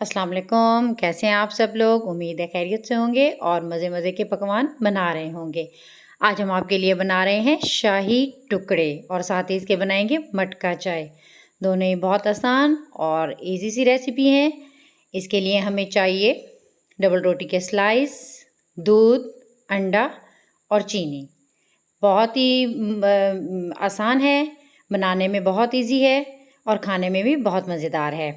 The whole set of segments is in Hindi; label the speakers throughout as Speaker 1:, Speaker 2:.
Speaker 1: अस्सलाम वालेकुम। कैसे हैं आप सब लोग? उम्मीद है खैरियत से होंगे और मज़े मज़े के पकवान बना रहे होंगे। आज हम आपके लिए बना रहे हैं शाही टुकड़े और साथ ही इसके बनाएंगे मटका चाय। दोनों ही बहुत आसान और इजी सी रेसिपी हैं। इसके लिए हमें चाहिए डबल रोटी के स्लाइस, दूध, अंडा और चीनी। बहुत ही आसान है, बनाने में बहुत इजी है और खाने में भी बहुत मज़ेदार है।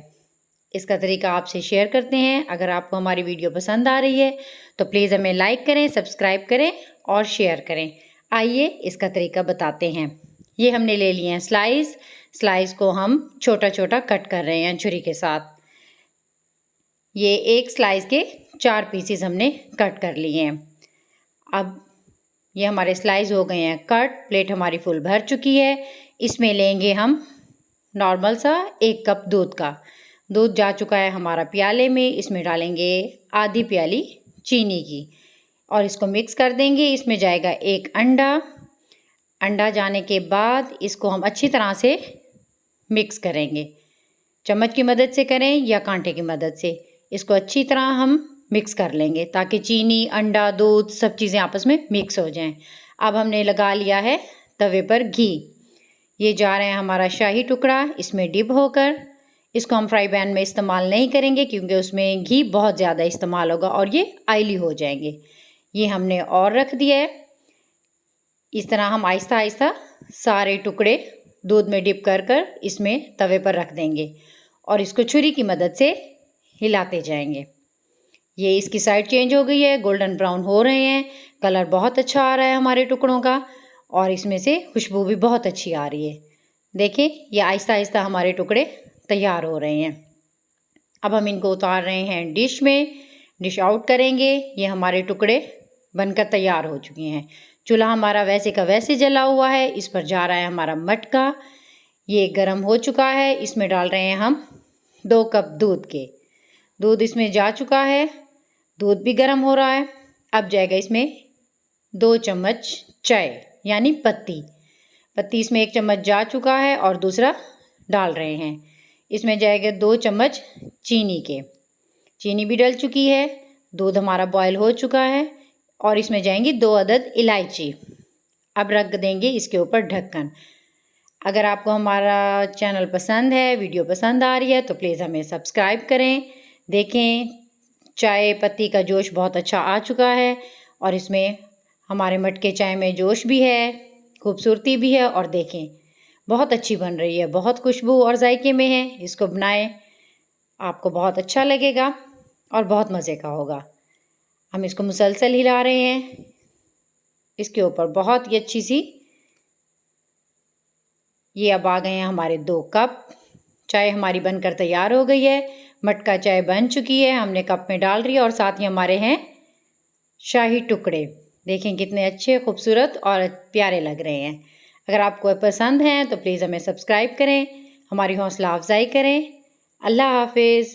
Speaker 1: इसका तरीका आपसे शेयर करते हैं। अगर आपको हमारी वीडियो पसंद आ रही है तो प्लीज़ हमें लाइक करें, सब्सक्राइब करें और शेयर करें। आइए इसका तरीका बताते हैं। ये हमने ले लिए हैं स्लाइस को हम छोटा छोटा कट कर रहे हैं छुरी के साथ। ये एक स्लाइस के 4 पीसेस हमने कट कर लिए हैं। अब ये हमारे स्लाइस हो गए हैं कट। प्लेट हमारी फुल भर चुकी है। इसमें लेंगे हम नॉर्मल सा 1 कप दूध का। दूध जा चुका है हमारा प्याले में। इसमें डालेंगे आधी प्याली चीनी की और इसको मिक्स कर देंगे। इसमें जाएगा 1 अंडा। अंडा जाने के बाद इसको हम अच्छी तरह से मिक्स करेंगे। चम्मच की मदद से करें या कांटे की मदद से। इसको अच्छी तरह हम मिक्स कर लेंगे ताकि चीनी, अंडा, दूध सब चीज़ें आपस में मिक्स हो जाएं। अब हमने लगा लिया है तवे पर घी। ये जा रहा है हमारा शाही टुकड़ा इसमें डिप होकर। इसको हम फ्राई पैन में इस्तेमाल नहीं करेंगे क्योंकि उसमें घी बहुत ज़्यादा इस्तेमाल होगा और ये ऑयली हो जाएंगे। ये हमने और रख दिया है। इस तरह हम आहिस्ता आहिस्ता सारे टुकड़े दूध में डिप कर कर इसमें तवे पर रख देंगे और इसको छुरी की मदद से हिलाते जाएंगे। ये इसकी साइड चेंज हो गई है, गोल्डन ब्राउन हो रहे हैं, कलर बहुत अच्छा आ रहा है हमारे टुकड़ों का और इसमें से खुशबू भी बहुत अच्छी आ रही है। देखें, ये आहिस्ता आहिस्ता हमारे टुकड़े तैयार हो रहे हैं। अब हम इनको उतार रहे हैं डिश में। डिश आउट करेंगे। ये हमारे टुकड़े बनकर तैयार हो चुके हैं। चूल्हा हमारा वैसे का वैसे जला हुआ है। इस पर जा रहा है हमारा मटका। ये गर्म हो चुका है। इसमें डाल रहे हैं हम 2 कप दूध इसमें जा चुका है। दूध भी गर्म हो रहा है। अब जाएगा इसमें 2 चम्मच चाय यानी पत्ती इसमें 1 चम्मच जा चुका है और दूसरा डाल रहे हैं। इसमें जाएगा 2 चम्मच चीनी भी डल चुकी है। दूध हमारा बॉयल हो चुका है और इसमें जाएंगी 2 अदद इलायची। अब रख देंगे इसके ऊपर ढक्कन। अगर आपको हमारा चैनल पसंद है, वीडियो पसंद आ रही है तो प्लीज़ हमें सब्सक्राइब करें। देखें, चाय पत्ती का जोश बहुत अच्छा आ चुका है और इसमें हमारे मटके चाय में जोश भी है, खूबसूरती भी है और देखें बहुत अच्छी बन रही है, बहुत खुशबू और जायके में है। इसको बनाएं, आपको बहुत अच्छा लगेगा और बहुत मज़े का होगा। हम इसको मुसलसल हिला रहे हैं। इसके ऊपर बहुत ही अच्छी सी ये अब आ गए हैं हमारे 2 कप। चाय हमारी बनकर तैयार हो गई है। मटका चाय बन चुकी है। हमने कप में डाल रही है और साथ ही हमारे हैं शाही टुकड़े। देखें कितने अच्छे, खूबसूरत और प्यारे लग रहे हैं। अगर आपको पसंद है तो प्लीज़ हमें सब्सक्राइब करें, हमारी हौसला अफजाई करें। अल्लाह हाफिज़।